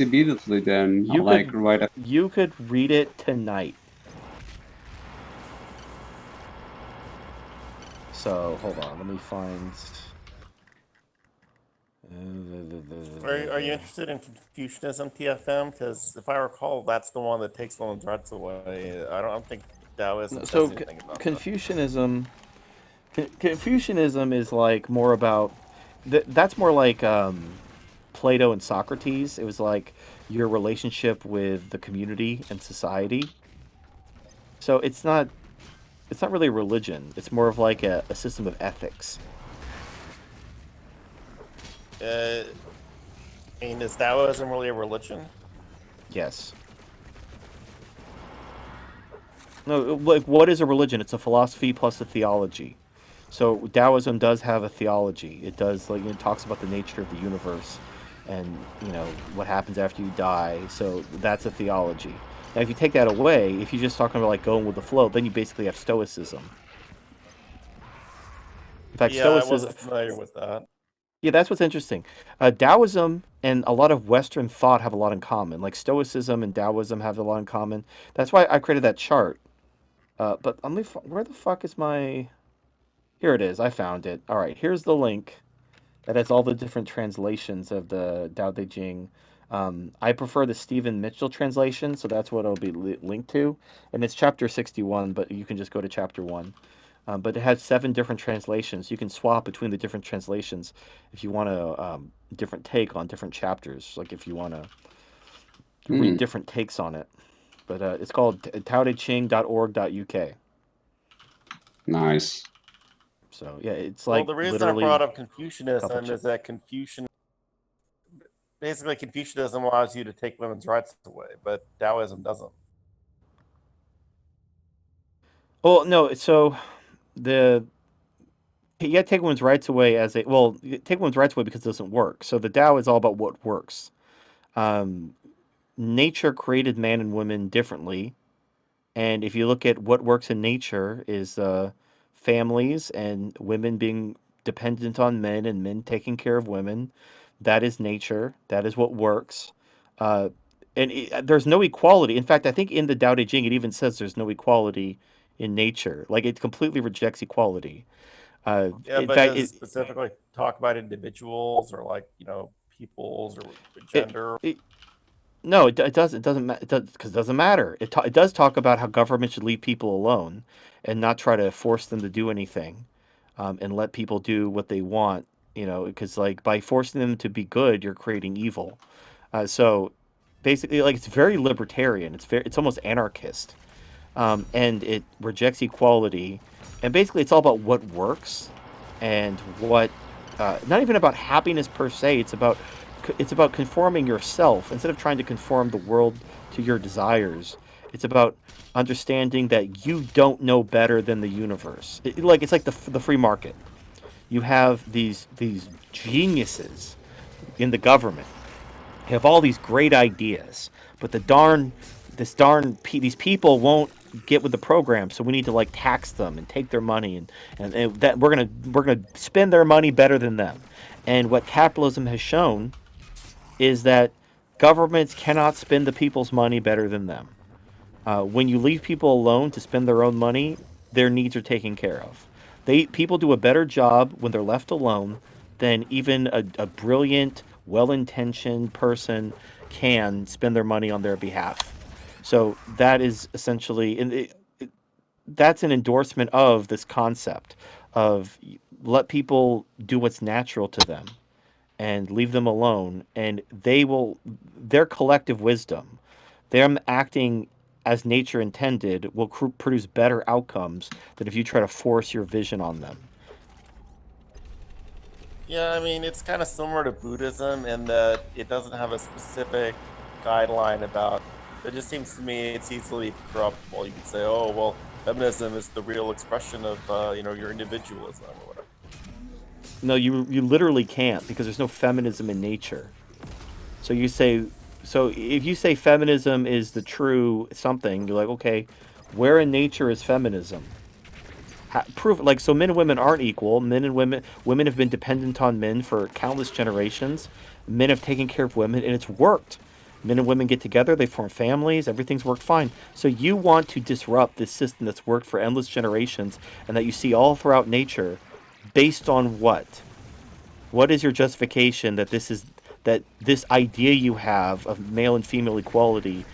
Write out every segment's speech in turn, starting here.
immediately then, You like could right after. you could read it tonight. So hold on, let me find. Are you interested in Confucianism, TFM? Because if I recall, that's the one that takes one's rights away. I don't think Taoism says So anything about that. Confucianism, Confucianism is like more about that's more like Plato and Socrates. It was like your relationship with the community and society. So it's not really a religion. It's more of like a system of ethics. Uh, I mean, is Taoism really a religion? Yes. No, like what is a religion? It's a philosophy plus a theology. So Taoism does have a theology. It does like it talks about the nature of the universe, and what happens after you die. So that's a theology. Now, if you take that away, if you're just talking about like going with the flow, then you basically have Stoicism. In fact, Yeah, I Stoicism. wasn't familiar with that. Yeah, that's what's interesting. Taoism and a lot of Western thought have a lot in common. Like Stoicism and Taoism have a lot in common. That's why I created that chart. But let me. Where the fuck is my? Here it is. I found it. All right. Here's the link that has all the different translations of the Tao Te Ching. I prefer the Stephen Mitchell translation, so that's what it'll be linked to. And it's chapter 61, but you can just go to chapter 1. But it has 7 different translations. You can swap between the different translations if you want a different take on different chapters, like if you want to read Hmm, different takes on it. But it's called taoteching.org.uk. nice. So yeah, it's Well, like the reason I literally brought up a couple. Confucianism is that basically Confucianism allows you to take women's rights away, but Taoism doesn't. Well, no, so the you got to take women's rights away as a well. You take women's rights away because it doesn't work. So the Tao is all about what works. Um, Nature created man and women differently, and if you look at what works in nature is families and women being dependent on men and men taking care of women. That is nature. That is what works. Uh, there's no equality. In fact, I think in the Tao Te Ching it even says there's no equality in nature. Like it completely rejects equality. Yeah, In but fact, does it specifically talk about individuals or like peoples or it, gender? it no, it doesn't. It doesn't. It does because it doesn't matter. It does talk about how government should leave people alone and not try to force them to do anything, and let people do what they want. Because like by forcing them to be good, you're creating evil. So basically, like it's very libertarian. It's almost anarchist, and it rejects equality. And basically, it's all about what works and what. Not even about happiness per se. It's about conforming yourself instead of trying to conform the world to your desires. It's about understanding that you don't know better than the universe. It's like the free market. You have these geniuses in the government. You have all these great ideas, but these people won't get with the program. So we need to like tax them and take their money and that we're gonna spend their money better than them. And what capitalism has shown is that governments cannot spend the people's money better than them. When you leave people alone to spend their own money, their needs are taken care of. People do a better job when they're left alone than even a brilliant, well-intentioned person can spend their money on their behalf. So that is essentially, that's an endorsement of this concept of let people do what's natural to them and leave them alone, and their collective wisdom, them acting as nature intended, will produce better outcomes than if you try to force your vision on them. Yeah, I mean, it's kind of similar to Buddhism in that it doesn't have a specific guideline about. It just seems to me it's easily corruptible. You could say, oh, well, feminism is the real expression of your individualism or whatever. No, you literally can't because there's no feminism in nature. So if you say feminism is the true something, you're like, okay, where in nature is feminism? Proof like so men and women aren't equal. Women have been dependent on men for countless generations. Men have taken care of women and it's worked. Men and women get together, they form families, everything's worked fine. So you want to disrupt this system that's worked for endless generations and that you see all throughout nature based on what? What is your justification that this idea you have of male and female equality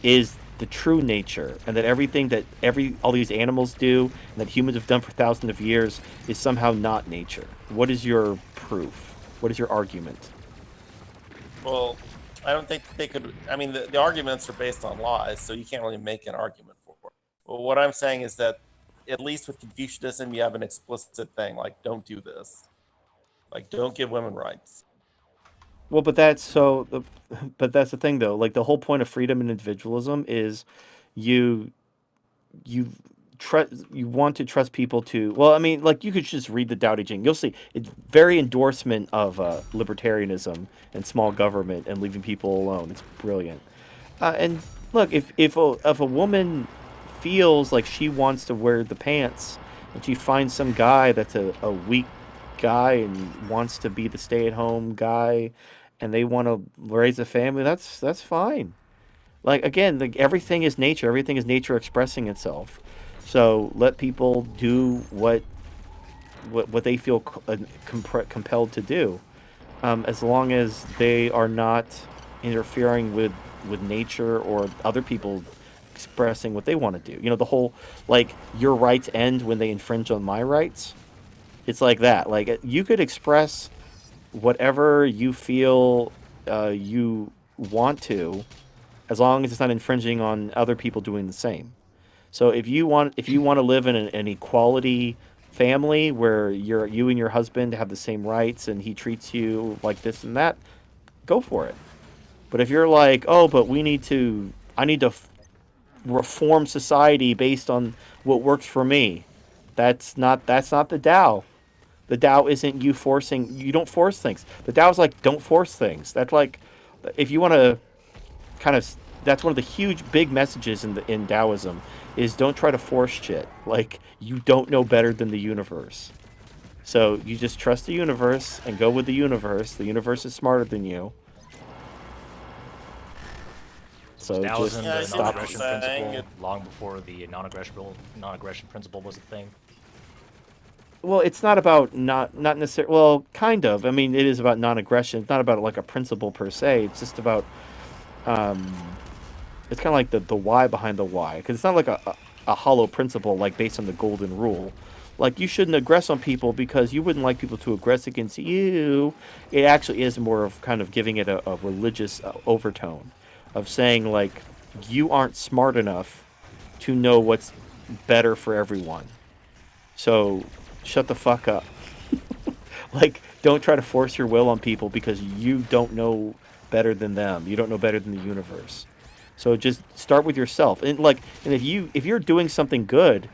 is the true nature, and that everything that every all these animals do and that humans have done for thousands of years is somehow not nature? What is your proof? What is your argument? Well, I don't think they could. I mean, the arguments are based on lies, so you can't really make an argument for it. Well, what I'm saying is that at least with Confucianism, you have an explicit thing like, don't do this. Like, don't give women rights. Well, but that's so. But that's the thing, though. Like the whole point of freedom and individualism is you you you want to trust people to. Well, I mean, like you could just read the Tao Te Ching. You'll see it's very endorsement of libertarianism and small government and leaving people alone. It's brilliant. And look, if a woman feels like she wants to wear the pants and she finds some guy that's a weak guy and wants to be the stay-at-home guy and they want to raise a family, that's fine. Like again, like everything is nature. Everything is nature expressing itself. So let people do what they feel compelled to do, as long as they are not interfering with nature or other people expressing what they want to do. You know, the whole like your rights end when they infringe on my rights. It's like that. Like you could express whatever you feel you want to, as long as it's not infringing on other people doing the same. So if you want to live in an equality family where you and your husband have the same rights and he treats you like this and that, go for it. But if you're like, oh, but I need to reform society based on what works for me, that's not the Tao. The Tao isn't you forcing. You don't force things. The Tao is like don't force things. That's like if you want to kind of that's one of the huge big messages in Taoism is don't try to force shit. Like you don't know better than the universe. So you just trust the universe and go with the universe. The universe is smarter than you. Was So just Taoism Yeah, I the see what stop. you're non-aggression saying. principle long before the non-aggression principle was a thing? Well, it's not about not necessarily. Well, kind of. I mean, it is about non-aggression. It's not about like a principle per se. It's just about um, it's kind of like the why behind the why, because it's not like a hollow principle like based on the golden rule. Like you shouldn't aggress on people because you wouldn't like people to aggress against you. It actually is more of kind of giving it a religious overtone of saying like you aren't smart enough to know what's better for everyone. So shut the fuck up. Like don't try to force your will on people because you don't know better than them. You don't know better than the universe. So just start with yourself, and like, and if you're doing something good,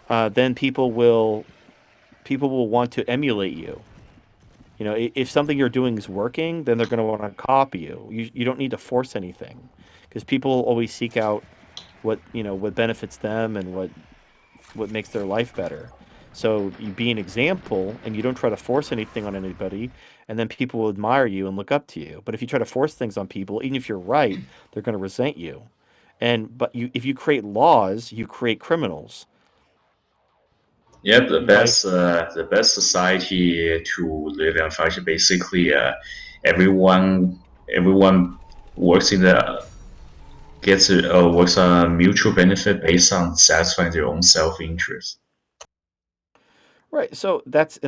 then people will want to emulate you. You know, if something you're doing is working, then they're going to want to copy you. You don't need to force anything, because people always seek out what benefits them and what makes their life better. So you be an example and you don't try to force anything on anybody, and then people will admire you and look up to you. But if you try to force things on people, even if you're right, they're going to resent you. If you create laws, you create criminals. Yep, By the best society to live in function. Basically, everyone works in the gets works on a mutual benefit based on satisfying their own self interest. right, so that's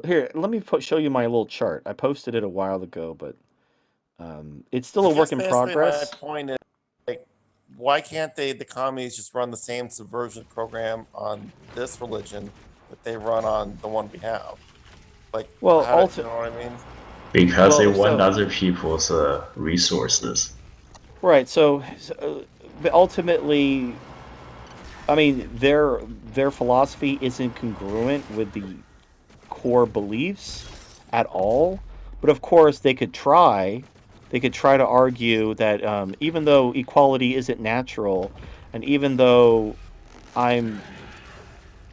here. Let me show you my little chart. I posted it a while ago, but it's still I a work guess in basically my progress. point is like, why can't the commies just run the same subversion program on this religion that they run on the one we have? Like, Well, how do you know what I mean? Because they well, want so other people's resources. right, but ultimately, I mean, their philosophy isn't congruent with the core beliefs at all. But of course, they could try. They could try to argue that even though equality isn't natural, and even though I'm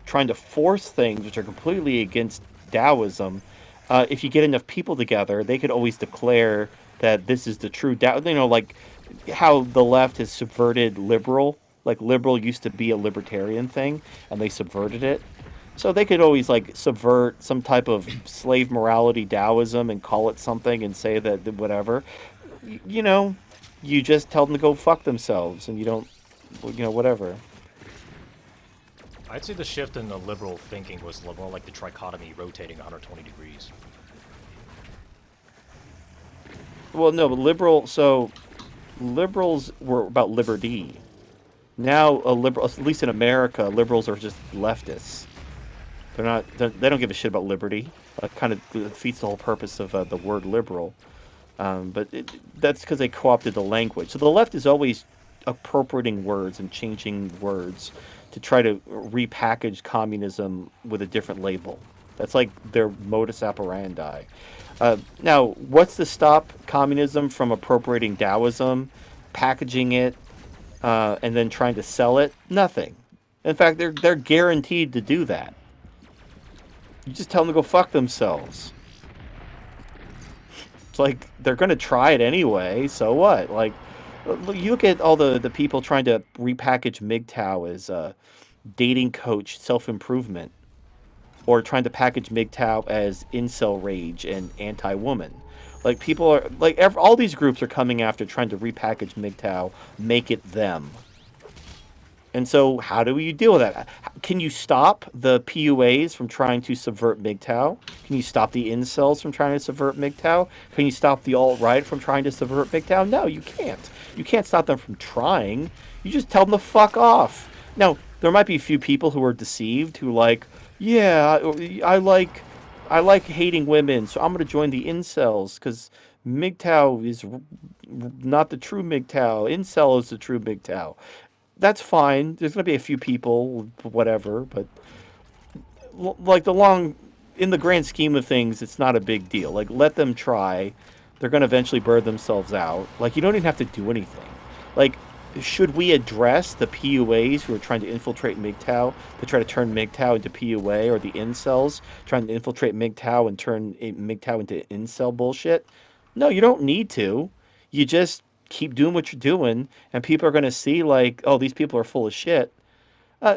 trying to force things which are completely against Taoism, if you get enough people together, they could always declare that this is the true doubt. Like how the left has subverted liberal. Like liberal used to be a libertarian thing, and they subverted it. So they could always like subvert some type of slave morality Taoism and call it something and say that whatever. You know, you just tell them to go fuck themselves, and you don't, whatever. I'd say the shift in the liberal thinking was more like the trichotomy rotating 120 degrees. Well, no, but liberals were about liberty. Now, a liberal, at least in America, liberals are just leftists. They don't give a shit about liberty. Kind of defeats the whole purpose of the word liberal. But that's because they co-opted the language. So the left is always appropriating words and changing words to try to repackage communism with a different label. That's like their modus operandi. Now, what's to stop communism from appropriating Taoism, packaging it, and then trying to sell it? Nothing. In fact, they're guaranteed to do that. You just tell them to go fuck themselves. It's like they're gonna try it anyway. So what? Like, you look at all the people trying to repackage MGTOW as dating coach self improvement, or trying to package MGTOW as incel rage and anti woman. Like people are like all these groups are coming after trying to repackage MGTOW, make it them. And so, how do you deal with that? Can you stop the PUAs from trying to subvert MGTOW? Can you stop the incels from trying to subvert MGTOW? Can you stop the alt-right from trying to subvert MGTOW? No, you can't. You can't stop them from trying. You just tell them to fuck off. Now, there might be a few people who are deceived who yeah, I like hating women, so I'm going to join the incels because MGTOW is not the true MGTOW. Incel is the true MGTOW. That's fine. There's going to be a few people, whatever, but like in the grand scheme of things, it's not a big deal. Like, let them try. They're going to eventually burn themselves out. Like, you don't even have to do anything. Like, should we address the PUAs who are trying to infiltrate MGTOW to try to turn MGTOW into PUA, or the incels trying to infiltrate MGTOW and turn MGTOW into incel bullshit? No, you don't need to. You just keep doing what you're doing, and people are going to see like, oh, these people are full of shit.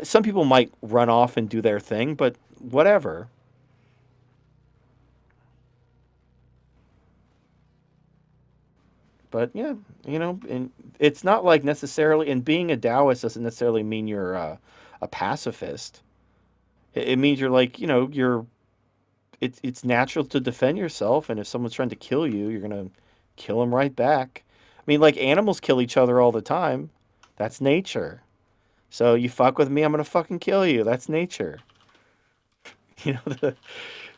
Some people might run off and do their thing, but whatever. But yeah, and it's not like necessarily, and being a Taoist doesn't necessarily mean you're a pacifist. It means you're like, it's natural to defend yourself, and if someone's trying to kill you, you're gonna kill them right back. I mean, like animals kill each other all the time. That's nature. So you fuck with me, I'm gonna fucking kill you. That's nature. You know.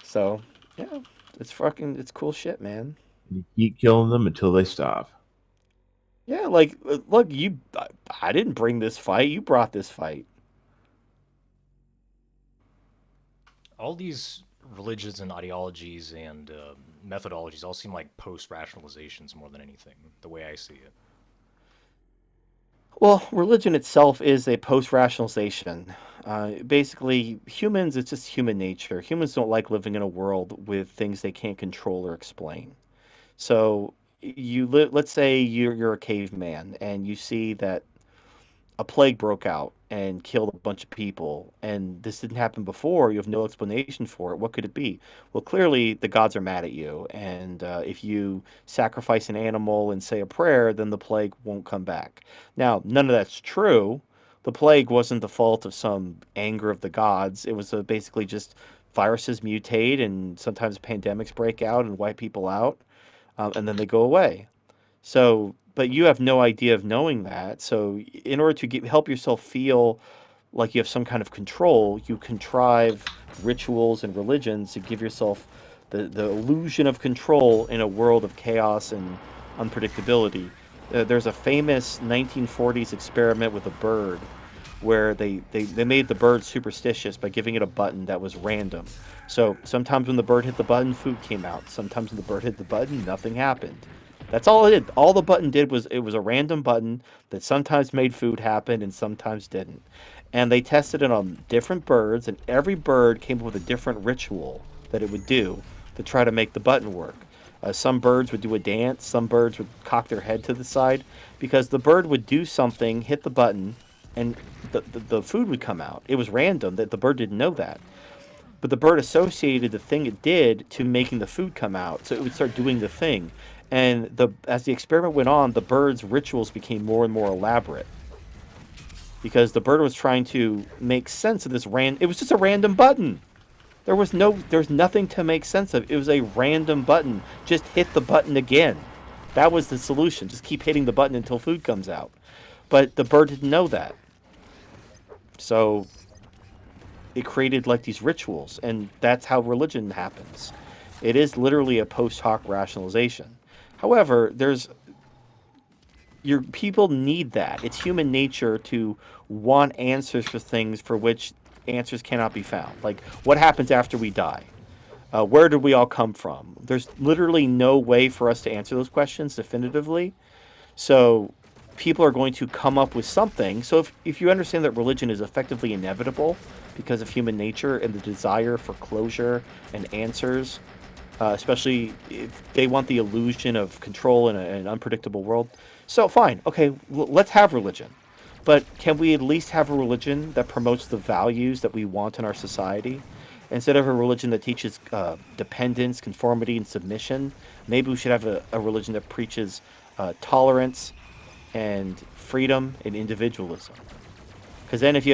So yeah, it's cool shit, man. You keep killing them until they stop. Yeah, like look, I didn't bring this fight. You brought this fight. All these religions and ideologies and methodologies all seem like post-rationalizations more than anything, the way I see it. Well, religion itself is a post-rationalization. Basically, humans, it's just human nature. Humans don't like living in a world with things they can't control or explain. So let's say you're a caveman and you see that a plague broke out and killed a bunch of people, and this didn't happen before. You have no explanation for it. What could it be? Well, clearly the gods are mad at you, and if you sacrifice an animal and say a prayer, then the plague won't come back. Now, none of that's true. The plague wasn't the fault of some anger of the gods. It was basically just viruses mutate, and sometimes pandemics break out and wipe people out, and then they go away. So, but you have no idea of knowing that. So, in order to help yourself feel like you have some kind of control, you contrive rituals and religions to give yourself the illusion of control in a world of chaos and unpredictability. There's a famous 1940s experiment with a bird where they made the bird superstitious by giving it a button that was random. So sometimes when the bird hit the button, food came out. Sometimes when the bird hit the button, nothing happened. That's all it did. All the button did was it was a random button that sometimes made food happen and sometimes didn't. And they tested it on different birds, and every bird came up with a different ritual that it would do to try to make the button work. Some birds would do a dance. Some birds would cock their head to the side because the bird would do something, hit the button, and the food would come out. It was random. That the bird didn't know that. But the bird associated the thing it did to making the food come out, so it would start doing the thing. And as the experiment went on, the bird's rituals became more and more elaborate because the bird was trying to make sense of this It was just a random button. There's nothing to make sense of. It was a random button. Just hit the button again. That was the solution. Just keep hitting the button until food comes out. But the bird didn't know that. So it created like these rituals, and that's how religion happens. It is literally a post hoc rationalization. However, people need that. It's human nature to want answers for things for which answers cannot be found. Like, what happens after we die? Where did we all come from? There's literally no way for us to answer those questions definitively. So people are going to come up with something. So if you understand that religion is effectively inevitable because of human nature and the desire for closure and answers, especially if they want the illusion of control in an unpredictable world. So fine, okay, let's have religion. But can we at least have a religion that promotes the values that we want in our society? Instead of a religion that teaches dependence, conformity, and submission, maybe we should have a religion that preaches tolerance and freedom and individualism. Because then, if you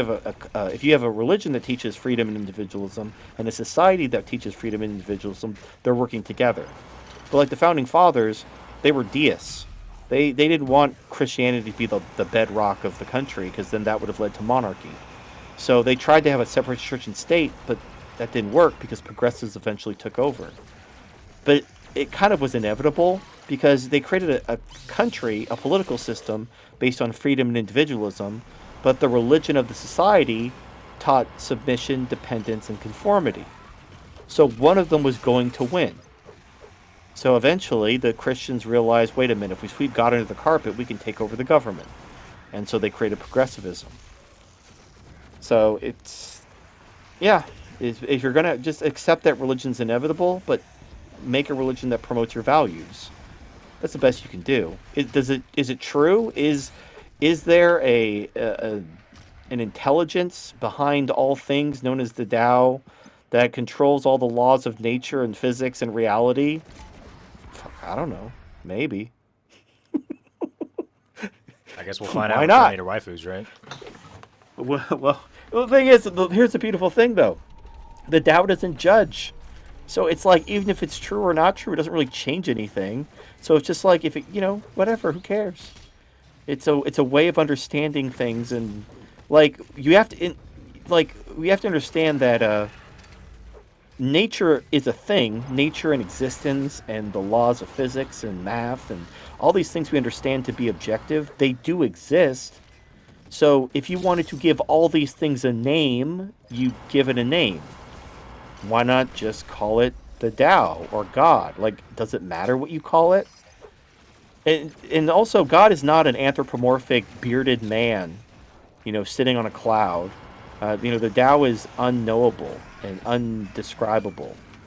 have a religion that teaches freedom and individualism, and a society that teaches freedom and individualism, they're working together. But like the founding fathers, they were deists. They didn't want Christianity to be the bedrock of the country, because then that would have led to monarchy. So they tried to have a separate church and state, but that didn't work because progressives eventually took over. But it kind of was inevitable because they created a country, a political system based on freedom and individualism, but the religion of the society taught submission, dependence, and conformity. So one of them was going to win. So eventually the Christians realized, wait a minute, if we sweep God under the carpet, we can take over the government. And so they created progressivism. So it's, yeah, if you're going to just accept that religion's inevitable, but make a religion that promotes your values, that's the best you can do. Is it true? Is there an intelligence behind all things known as the Tao that controls all the laws of nature and physics and reality? I don't know. Maybe. I guess we'll find out Why with not? Terminator waifus, right? Well, the thing is, here's the beautiful thing, though. The Tao doesn't judge. So it's like, even if it's true or not true, it doesn't really change anything. So it's just like, if it, whatever, who cares? It's a way of understanding things, and like we have to understand that nature is a thing. Nature and existence and the laws of physics and math and all these things we understand to be objective, they do exist. So if you wanted to give all these things a name, you give it a name. Why not just call it the Tao or God? Like, does it matter what you call it? And also, God is not an anthropomorphic bearded man, sitting on a cloud. The Tao is unknowable and undescribable.